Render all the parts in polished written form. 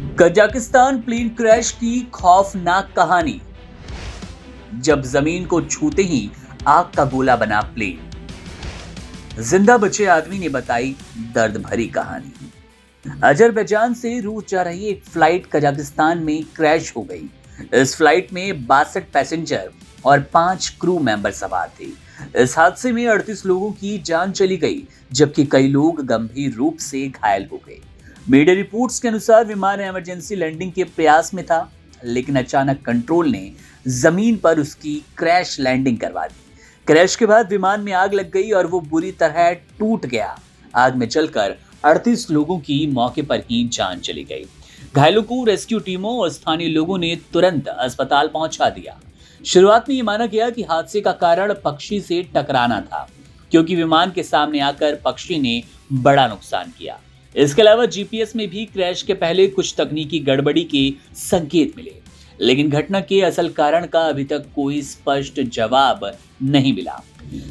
Kazakhstan plane crash की खौफनाक कहानी। जब जमीन को छूते ही आग का गोला बना प्लेन। जिंदा बचे आदमी ने बताई दर्द भरी कहानी। अजरबैजान से रूस जा रही एक फ्लाइट कजाकिस्तान में क्रैश हो गई। इस फ्लाइट में 62 पैसेंजर और 5 क्रू मेंबर सवार थे। इस हादसे में 38 लोगों की जान चली गई, जबकि कई लोग गंभीर रूप से घायल हो गए। मीडिया रिपोर्ट्स के अनुसार विमान इमरजेंसी लैंडिंग के प्रयास में था, लेकिन अचानक कंट्रोल ने जमीन पर उसकी क्रैश लैंडिंग करवा दी। क्रैश के बाद विमान में आग लग गई और वो बुरी तरह टूट गया। आग में जलकर 38 लोगों की मौके पर ही जान चली गई। घायलों को रेस्क्यू टीमों और स्थानीय लोगों ने तुरंत अस्पताल पहुंचा दिया। शुरुआत में ये माना गया कि हादसे का कारण पक्षी से टकराना था, क्योंकि विमान के सामने आकर पक्षी ने बड़ा नुकसान किया। इसके अलावा जीपीएस में भी क्रैश के पहले कुछ तकनीकी गड़बड़ी के संकेत मिले, लेकिन घटना के असल कारण का अभी तक कोई स्पष्ट जवाब नहीं मिला।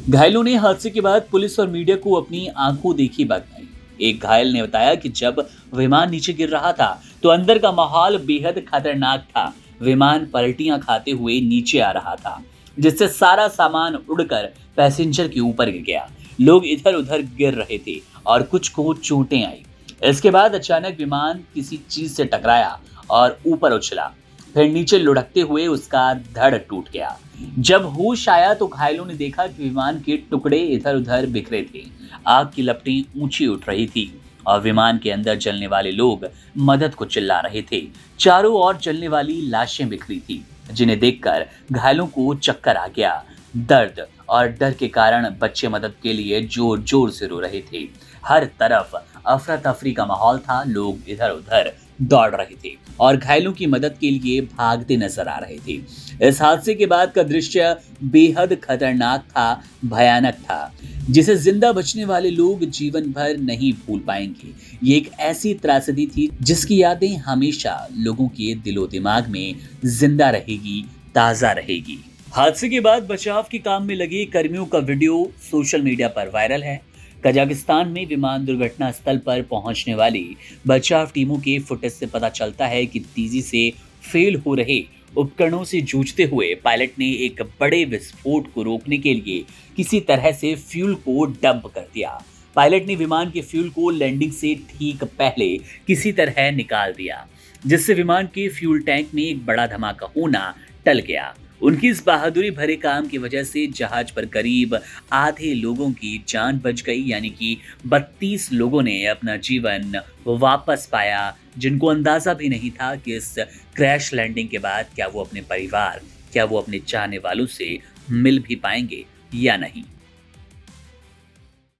घायलों ने हादसे के बाद पुलिस और मीडिया को अपनी आंखों देखी बात बताई। एक घायल ने बताया कि जब विमान नीचे गिर रहा था तो अंदर का माहौल बेहद खतरनाक था। विमान पलटियां खाते हुए नीचे आ रहा था, जिससे सारा सामान उड़कर पैसेंजर के ऊपर गिर गया। लोग इधर उधर गिर रहे थे और कुछ को चोटें आई। इसके बाद अचानक विमान किसी चीज से टकराया और ऊपर उछला, फिर नीचे लुढ़कते हुए उसका धड़ टूट गया। जब होश आया तो घायलों ने देखा कि विमान के टुकड़े इधर उधर बिखरे थे। आग की लपटें ऊंची उठ रही थी और विमान के अंदर जलने वाले लोग मदद को चिल्ला रहे थे। चारों ओर जलने वाली लाशें बिखरी थी, जिन्हें देखकर घायलों को चक्कर आ गया। दर्द और डर के कारण बच्चे मदद के लिए जोर जोर से रो रहे थे। हर तरफ अफरा तफरी का माहौल था। लोग इधर उधर दौड़ रहे थे और घायलों की मदद के लिए भागते नजर आ रहे थे। इस हादसे के बाद का दृश्य बेहद खतरनाक था, भयानक था, जिसे जिंदा बचने वाले लोग जीवन भर नहीं भूल पाएंगे। ये एक ऐसी त्रासदी थी जिसकी यादें हमेशा लोगों के दिलो दिमाग में जिंदा रहेगी, ताजा रहेगी। हादसे के बाद बचाव के काम में लगे कर्मियों का वीडियो सोशल मीडिया पर वायरल है। कजाकिस्तान में विमान दुर्घटना स्थल पर पहुंचने वाली बचाव टीमों के फुटेज से पता चलता है कि तेजी से फेल हो रहे उपकरणों से जूझते हुए पायलट ने एक बड़े विस्फोट को रोकने के लिए किसी तरह से फ्यूल को डंप कर दिया। पायलट ने विमान के फ्यूल को लैंडिंग से ठीक पहले किसी तरह निकाल दिया, जिससे विमान के फ्यूल टैंक में एक बड़ा धमाका होना टल गया। उनकी इस बहादुरी भरे काम की वजह से जहाज पर करीब आधे लोगों की जान बच गई, यानी कि 32 लोगों ने अपना जीवन वापस पाया, जिनको अंदाजा भी नहीं था कि इस क्रैश लैंडिंग के बाद क्या वो अपने परिवार, क्या वो अपने चाहने वालों से मिल भी पाएंगे या नहीं।